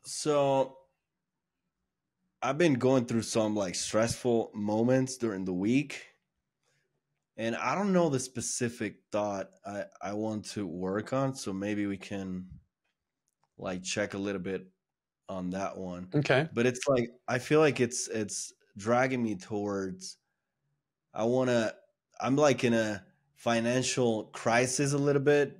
So I've been going through some like stressful moments during the week, and I don't know the specific thought I want to work on. So maybe we can like check a little bit on that one. Okay. But it's like I feel like it's dragging me towards I want to I'm like in a financial crisis a little bit,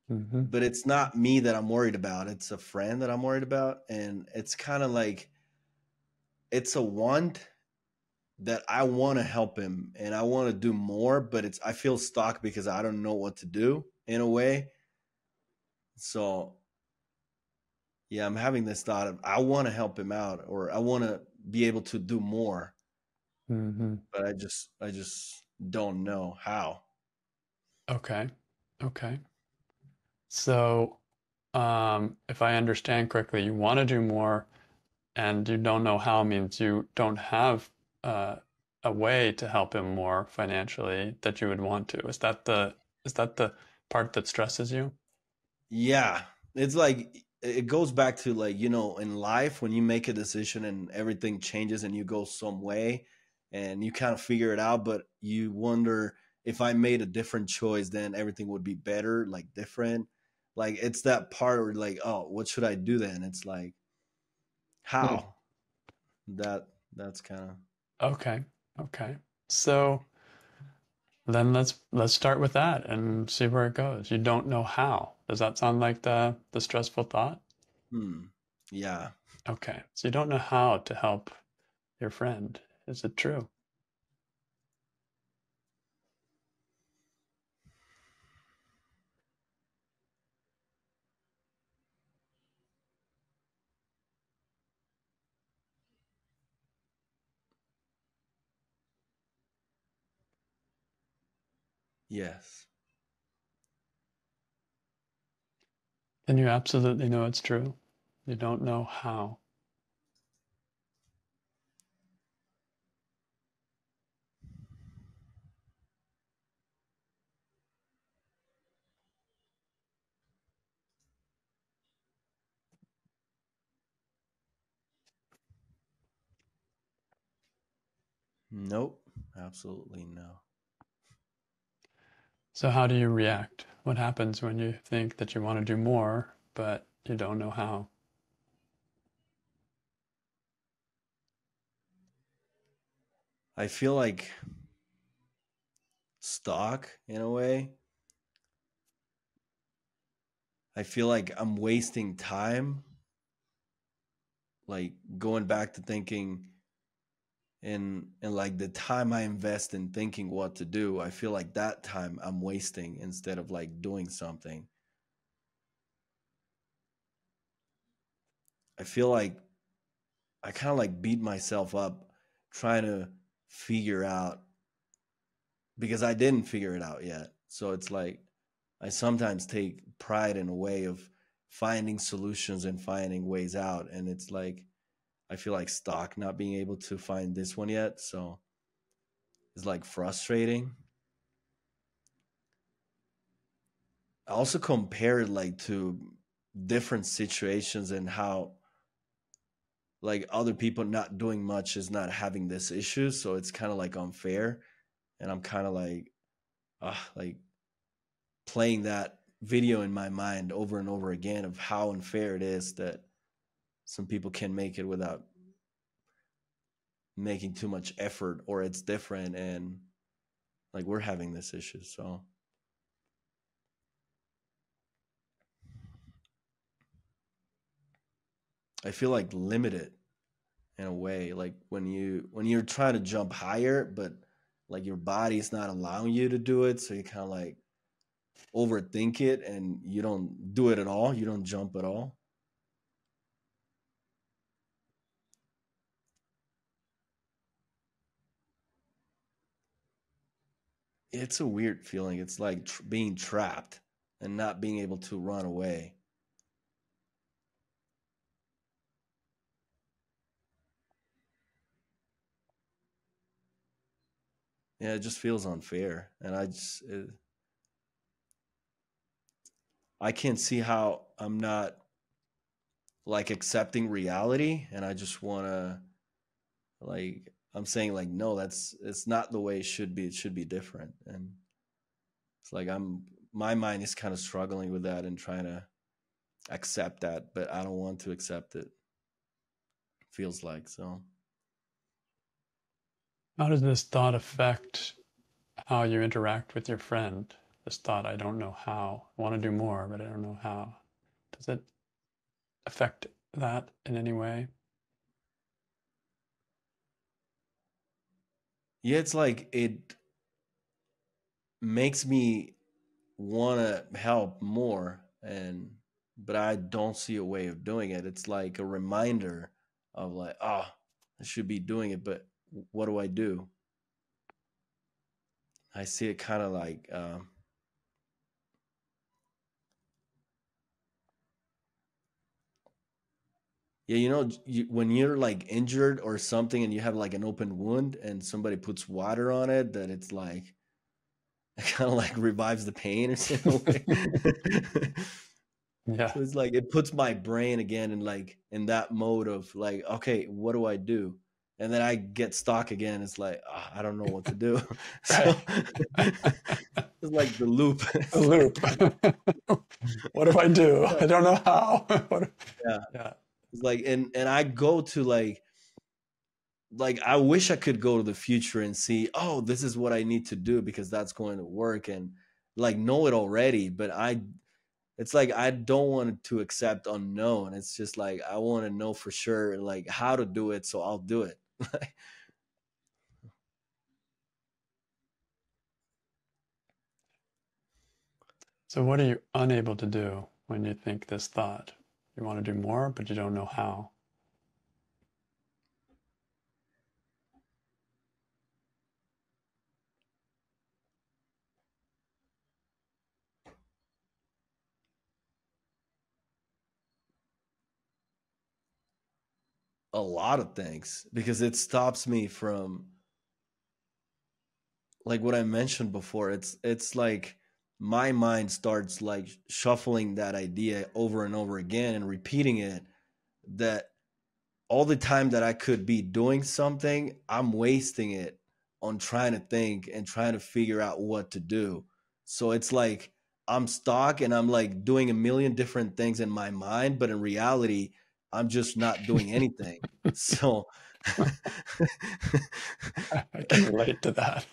Hmm. but it's not me that I'm worried about. It's a friend that I'm worried about, and it's kind of like it's a want that I want to help him and I want to do more, but I feel stuck because I don't know what to do in a way. So yeah, I'm having this thought of I want to help him out or I want to be able to do more, Hmm. but I just don't know how. Okay. Okay. So, if I understand correctly, you want to do more and you don't know how means you don't have uh, a way to help him more financially that you would want to. Is that the part that stresses you? Yeah, it's like it goes back to like, in life when you make a decision and everything changes and you go some way and you kind of figure it out, but you wonder if I made a different choice, then everything would be better, like different. Like it's that part where like, oh, what should I do then? It's like Hmm. how that's kind of Okay. Okay. So then let's start with that and see where it goes. You don't know how. Does that sound like the stressful thought? hmm. Yeah. Okay. So you don't know how to help your friend. Is it true? Yes. Then you absolutely know it's true. You don't know how. Nope. Absolutely no. So how do you react? What happens when you think that you want to do more, but you don't know how? I feel like stuck in a way. I feel like I'm wasting time, like going back to thinking and like the time I invest in thinking what to do, I feel like that time I'm wasting instead of like doing something. I feel like I kind of like beat myself up trying to figure out because I didn't figure it out yet. So it's like I sometimes take pride in a way of finding solutions and finding ways out. And it's like I feel like stuck not being able to find this one yet. So it's like frustrating. I also compare it like to different situations and how like other people not doing much is not having this issue. So it's kind of like unfair. And I'm kind of like playing that video in my mind over and over again of how unfair it is that some people can make it without making too much effort or it's different and like we're having this issue. So I feel like limited in a way, like when you're trying to jump higher, but like your body's not allowing you to do it, so you kind of like overthink it and you don't do it at all. You don't jump at all. It's a weird feeling. It's like being trapped and not being able to run away. Yeah, it just feels unfair, and I can't see how I'm not like accepting reality, and I just want to, like, I'm saying like, no, that's, it's not the way it should be. It should be different. And it's like, my mind is kind of struggling with that and trying to accept that, but I don't want to accept it. Feels like so. How does this thought affect how you interact with your friend? This thought, I don't know how. I want to do more, but I don't know how. Does it affect that in any way? Yeah, it's like it makes me want to help more, and but I don't see a way of doing it. It's like a reminder of like, oh, I should be doing it, but what do I do? I see it kind of like, yeah, you know, when you're like injured or something and you have like an open wound and somebody puts water on it, that it's like it kind of like revives the pain or something. Yeah. So it's like it puts my brain again in like in that mode of like, okay, what do I do? And then I get stuck again. It's like, "Ah, I don't know what to do." Right. So it's like the loop. A It's loop. like, What do I do? yeah, I don't know how. yeah. Yeah. It's like, and I go to like I wish I could go to the future and see, oh, this is what I need to do because that's going to work, and like know it already. But I, it's like I don't want to accept unknown. It's just like I want to know for sure like how to do it, so I'll do it. So what are you unable to do when you think this thought? You want to do more, but you don't know how. A lot of things, because it stops me from, like what I mentioned before. It's like my mind starts like shuffling that idea over and over again and repeating it, that all the time that I could be doing something, I'm wasting it on trying to think and trying to figure out what to do. So it's like I'm stuck and I'm like doing a million different things in my mind, but in reality, I'm just not doing anything. So I can relate to that.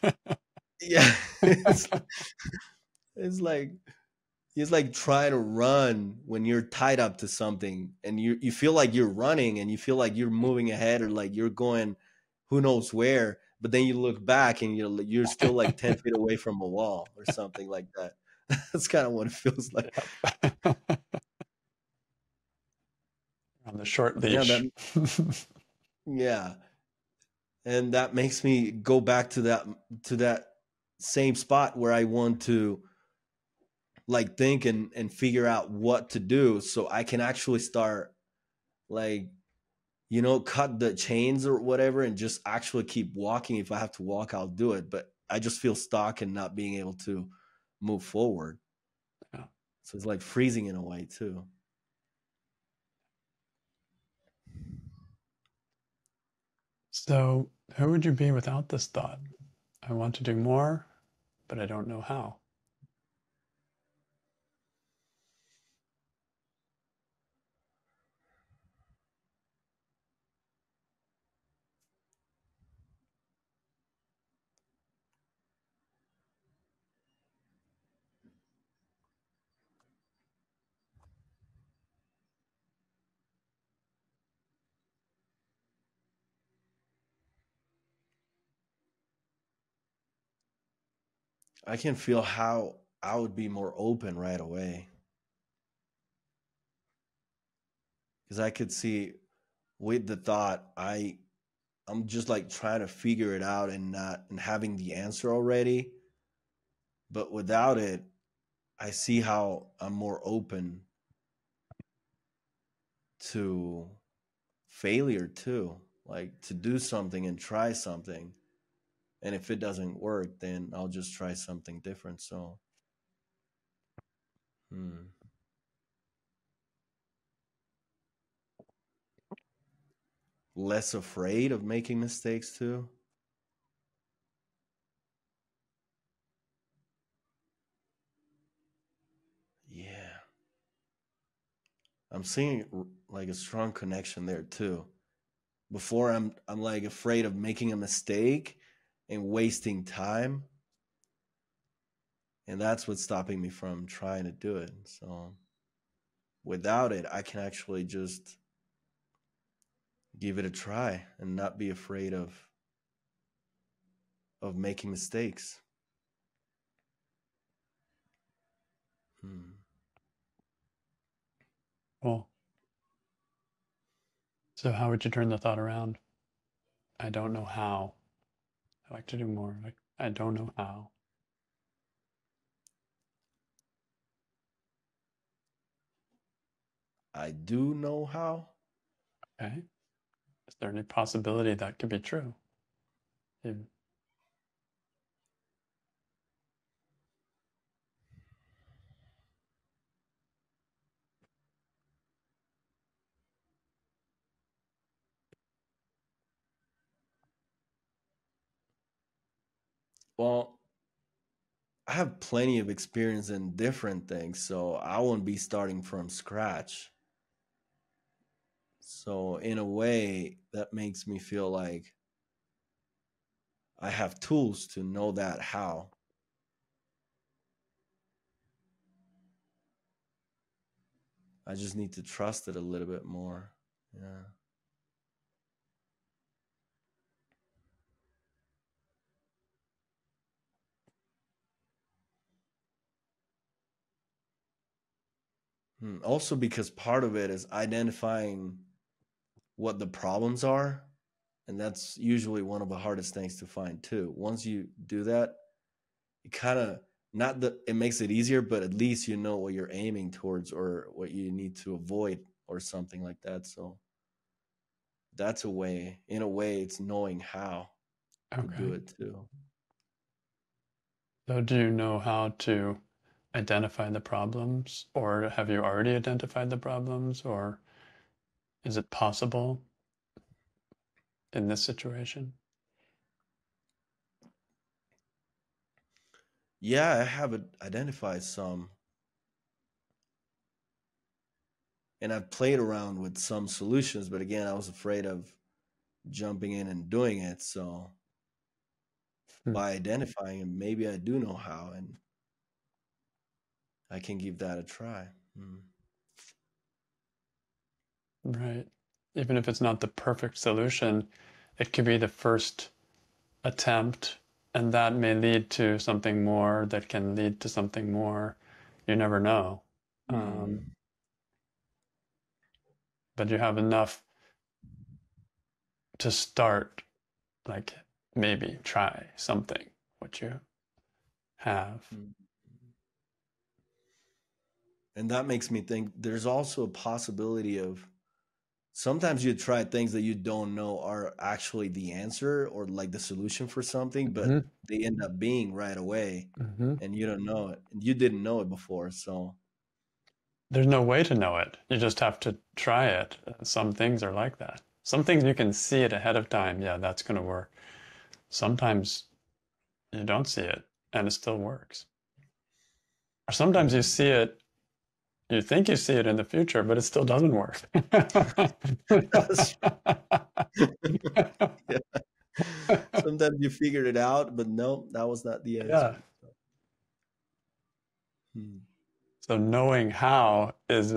yeah, it's like it's like trying to run when you're tied up to something and you feel like you're running and you feel like you're moving ahead or like you're going who knows where, but then you look back and you're still like 10 feet away from a wall or something like that. That's kind of what it feels like. Yep. On the short Yeah, that, leash. yeah. And that makes me go back to that same spot where I want to like think and figure out what to do so I can actually start like, cut the chains or whatever and just actually keep walking. If I have to walk, I'll do it. But I just feel stuck and not being able to move forward. Yeah. So it's like freezing in a way too. So who would you be without this thought? I want to do more, but I don't know how. I can feel how I would be more open right away because I could see with the thought I'm just like trying to figure it out and not and having the answer already. But without it, I see how I'm more open to failure too, like to do something and try something, and if it doesn't work then I'll just try something different. So hmm. less afraid of making mistakes too. Yeah. I'm seeing like a strong connection there too. Before I'm like afraid of making a mistake and wasting time, and that's what's stopping me from trying to do it. So without it, I can actually just give it a try and not be afraid of making mistakes. Hmm. Cool. So how would you turn the thought around? I don't know how. I like to do more. Like, I don't know how. I do know how. Okay. Is there any possibility that could be true? You- Well, I have plenty of experience in different things, so I won't be starting from scratch. So, in a way, that makes me feel like I have tools to know that how. I just need to trust it a little bit more. Yeah. Also, because part of it is identifying what the problems are. And that's usually one of the hardest things to find, too. Once you do that, it kind of not that it makes it easier, but at least you know what you're aiming towards or what you need to avoid or something like that. So that's a way, in a way, it's knowing how to do Okay. it too. So do you know how to identify the problems, or have you already identified the problems, or is it possible in this situation? Yeah, I have identified some, and I've played around with some solutions, but again, I was afraid of jumping in and doing it. So Hmm. by identifying it, maybe I do know how, and I can give that a try. Right. Even if it's not the perfect solution, it could be the first attempt, and that may lead to something more that can lead to something more. You never know. Um, Hmm. but you have enough to start, like maybe try something, what you have. Hmm. And that makes me think there's also a possibility of sometimes you try things that you don't know are actually the answer or like the solution for something, but Hmm. they end up being right away Hmm. and you don't know it. And you didn't know it before. So, There's no way to know it. You just have to try it. Some things are like that. Some things you can see it ahead of time. Yeah, that's going to work. Sometimes you don't see it and it still works. Or sometimes you hmm. see it, you think you see it in the future, but it still doesn't work. That's- yeah. Sometimes you figured it out, but no, that was not the Yeah. answer. Hmm. So knowing how is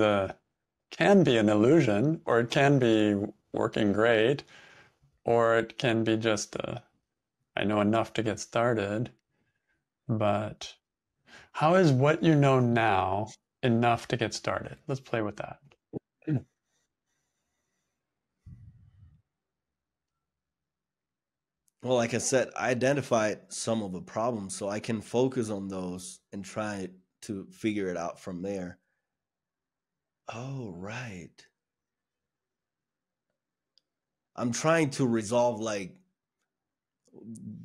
can be an illusion, or it can be working great, or it can be just I know enough to get started. But how is what you know now enough to get started? Let's play with that. Well, like I said, I identified some of the problems, so I can focus on those and try to figure it out from there. Oh, right. I'm trying to resolve like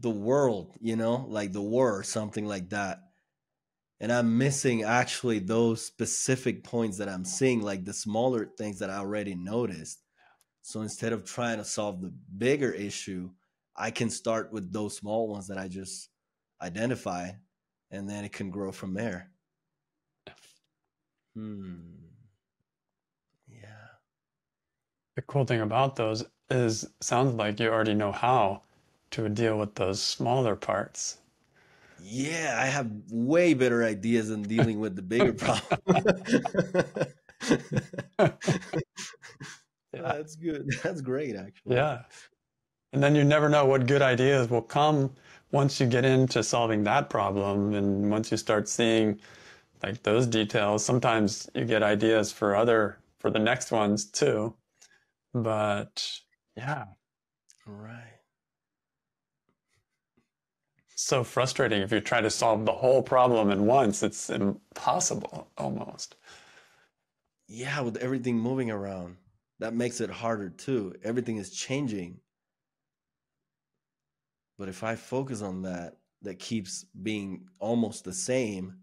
the world, like the war or something like that. And I'm missing actually those specific points that I'm seeing, like the smaller things that I already noticed. So instead of trying to solve the bigger issue, I can start with those small ones that I just identify, and then it can grow from there. Hmm. Yeah. The cool thing about those is, sounds like you already know how to deal with those smaller parts. Yeah, I have way better ideas than dealing with the bigger problem. Yeah. That's good. That's great, actually. Yeah. And then you never know what good ideas will come once you get into solving that problem. And once you start seeing like those details, sometimes you get ideas for the next ones too. But yeah, Right. so frustrating if you try to solve the whole problem at once. It's impossible almost. Yeah, with everything moving around, that makes it harder too. Everything is changing. But if I focus on that, that keeps being almost the same,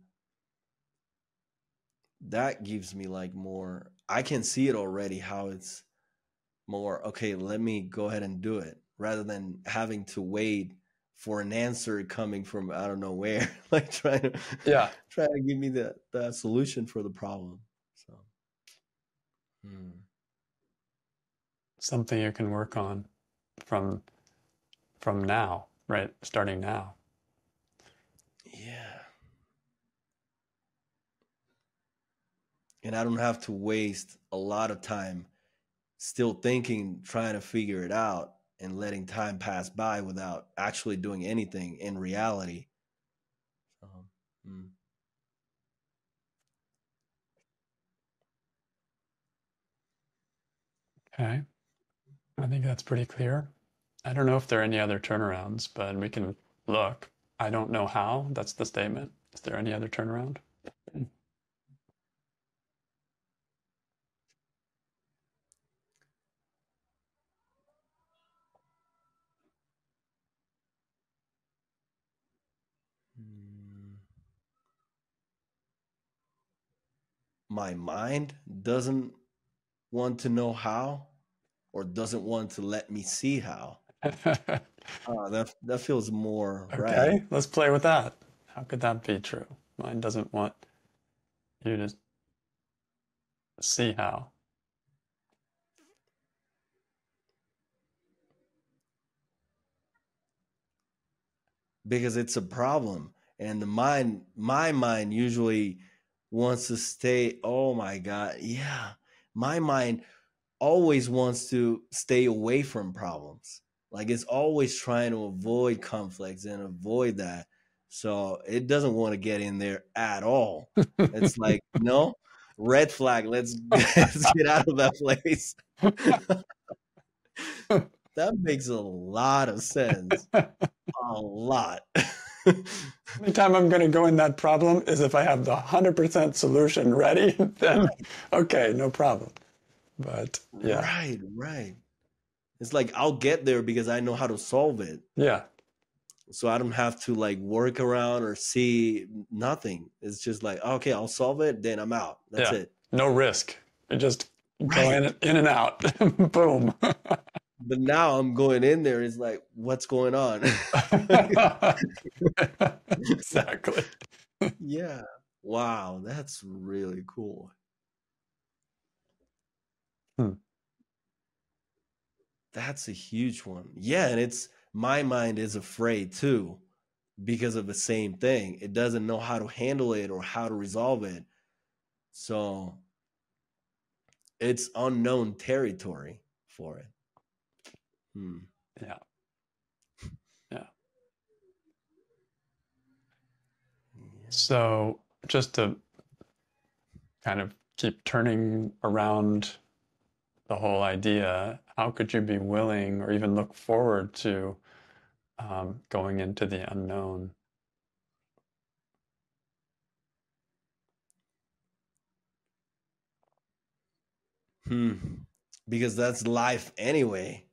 that gives me like more. I can see it already how it's more, okay, let me go ahead and do it rather than having to wait for an answer coming from I don't know where, like Yeah, trying to give me the solution for the problem. So, hmm. something you can work on from now, right? Starting now. Yeah. And I don't have to waste a lot of time still thinking, trying to figure it out, and letting time pass by without actually doing anything in reality. Um, mm. Okay, I think that's pretty clear. I don't know if there are any other turnarounds, but we can look. I don't know how. That's the statement. Is there any other turnaround? Mm. My mind doesn't want to know how, or doesn't want to let me see how. That feels more right. Okay, let's play with that. How could that be true? Mine doesn't want you to see how. Because it's a problem, and my mind usually wants to stay. Oh my god, yeah, my mind always wants to stay away from problems. Like it's always trying to avoid conflicts and avoid that. So it doesn't want to get in there at all. It's like, no, red flag. Let's get out of that place. That makes a lot of sense. A lot. Only time I'm going to go in that problem is if I have the 100% solution ready, then okay, no problem. But yeah, Right, right. It's like I'll get there because I know how to solve it. yeah, So I don't have to like work around or see nothing. It's just like, okay, I'll solve it, then I'm out. That's yeah. it. No risk. You just go Right. in and out. Boom. But now I'm going in there, it's like, what's going on? Exactly. Yeah. Wow, that's really cool. Hmm. That's a huge one. Yeah, and it's my mind is afraid too because of the same thing. It doesn't know how to handle it or how to resolve it. So it's unknown territory for it. Hmm. Yeah, yeah. Yeah. So just to kind of keep turning around the whole idea, how could you be willing or even look forward to going into the unknown? Hmm. Because that's life anyway.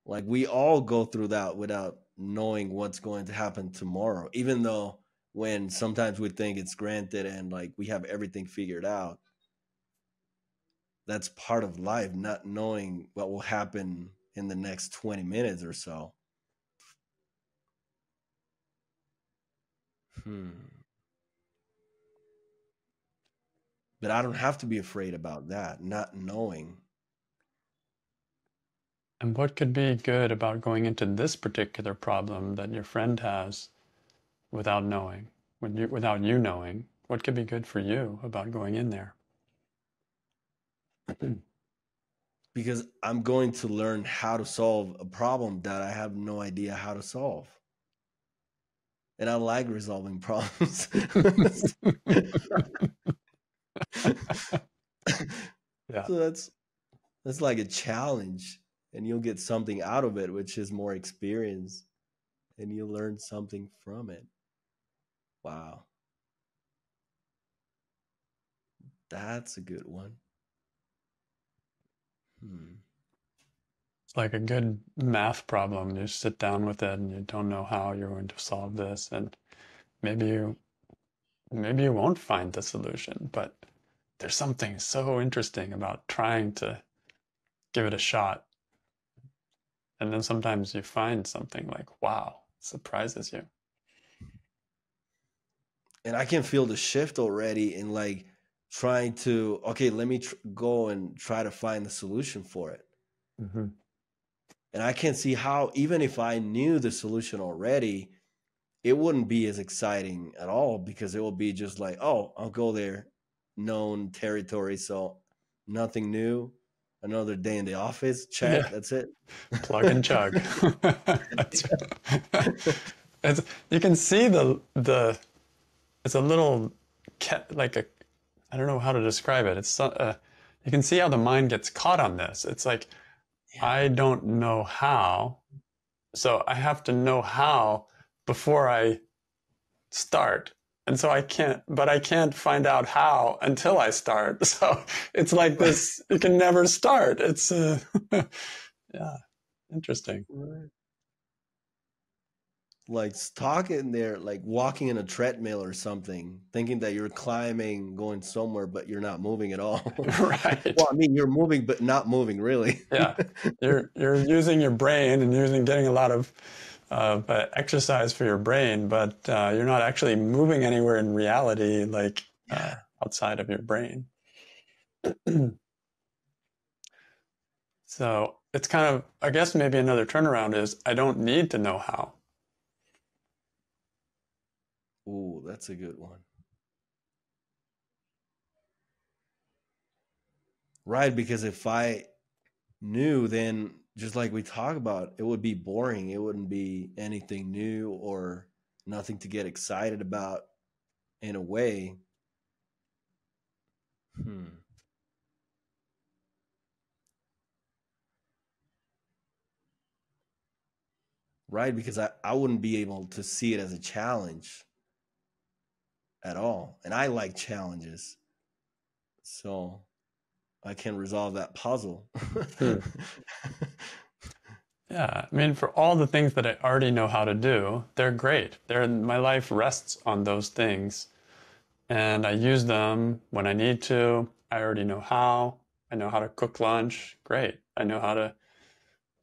Like we all go through that without knowing what's going to happen tomorrow, even though when sometimes we think it's granted and like we have everything figured out. that's part of life, not knowing what will happen in the next 20 minutes or so. But I don't have to be afraid about that, not knowing. And what could be good about going into this particular problem that your friend has without knowing, without you knowing? What could be good for you about going in there? Because I'm going to learn how to solve a problem that I have no idea how to solve. And I like resolving problems. Yeah. So that's like a challenge, and you'll get something out of it, which is more experience, and you learn something from it. Wow. That's a good one. It's like a good math problem. You sit down with it and you don't know how you're going to solve this, and maybe you won't find the solution, but there's something so interesting about trying to give it a shot. And then sometimes you find something like, wow, surprises you. And I can feel the shift already in like trying to, okay, let me go and try to find the solution for it. Mm-hmm. And I can see how, even if I knew the solution already, it wouldn't be as exciting at all, because it will be just like, oh, I'll go there, known territory, so nothing new. Another day in the office, check, Yeah, that's it. plug and chug. it's, you can see the it's a little like a, I don't know how to describe it. It's you can see how the mind gets caught on this. It's like, Yeah. I don't know how, so I have to know how before I start. And so I can't find out how until I start. So it's like this, you can never start. It's, yeah, interesting. Right. Like stuck in there, like walking in a treadmill or something, thinking that you're climbing, going somewhere, but you're not moving at all. Right. Well, I mean, you're moving, but not moving really. Yeah. You're using your brain and getting a lot of exercise for your brain, but you're not actually moving anywhere in reality, like Yeah. outside of your brain. So it's kind of, I guess maybe another turnaround is, I don't need to know how. Ooh, that's a good one. Right, because if I knew, then just like we talk about, it would be boring. It wouldn't be anything new or nothing to get excited about in a way. Hmm. Right, because I wouldn't be able to see it as a challenge at all. And I like challenges. So I can resolve that puzzle. Hmm. Yeah, I mean, for all the things that I already know how to do, they're great. My life rests on those things, and I use them when I need to. I already know how. I know how to cook lunch. Great. I know how to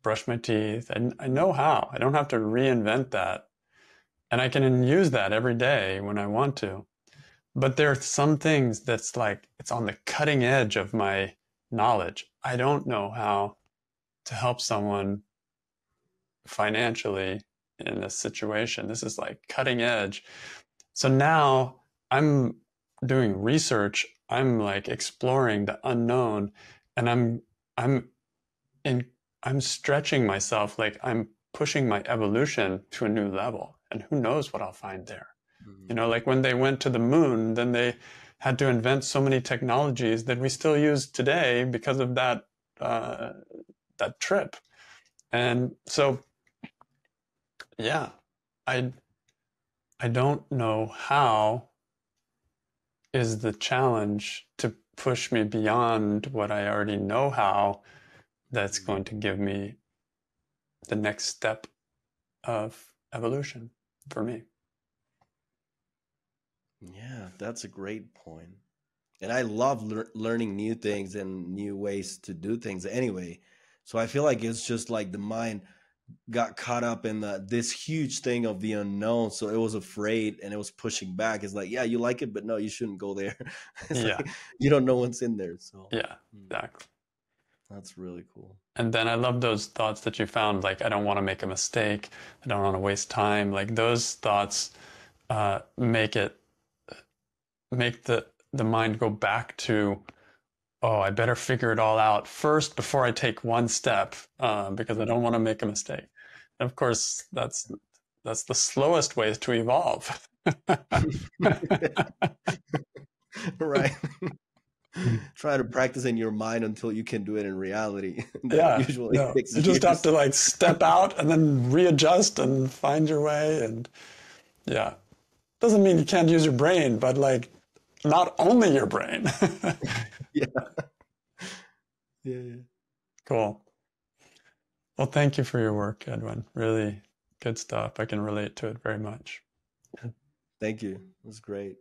brush my teeth. I know how. I don't have to reinvent that. And I can use that every day when I want to. But there are some things that's like, it's on the cutting edge of my knowledge. I don't know how to help someone financially in this situation. This is like cutting edge. So now I'm doing research. I'm like exploring the unknown, and I'm in I'm stretching myself, like I'm pushing my evolution to a new level. And who knows what I'll find there. You know, like when they went to the moon, then they had to invent so many technologies that we still use today because of that trip. And so, yeah, I I don't know how is the challenge to push me beyond what I already know how, that's going to give me the next step of evolution for me. Yeah, that's a great point. and I love learning new things and new ways to do things anyway. So I feel like it's just like the mind got caught up in this huge thing of the unknown, so it was afraid and it was pushing back. It's like, yeah, you like it, but no, you shouldn't go there. It's Yeah. like you don't know what's in there. So Yeah, exactly. that's really cool. And then I love those thoughts that you found, like, I don't want to make a mistake. I don't want to waste time. Like those thoughts make the mind go back to, oh, I better figure it all out first before I take one step, because I don't want to make a mistake. And of course, that's the slowest way to evolve. Right. Try to practice in your mind until you can do it in reality. That Yeah, usually no, takes you just have years. to like step out and then readjust and find your way. And yeah, doesn't mean you can't use your brain, but like not only your brain. Yeah. Yeah, yeah. Cool. Well, thank you for your work, Edwin. Really good stuff. I can relate to it very much. Thank you. It was great.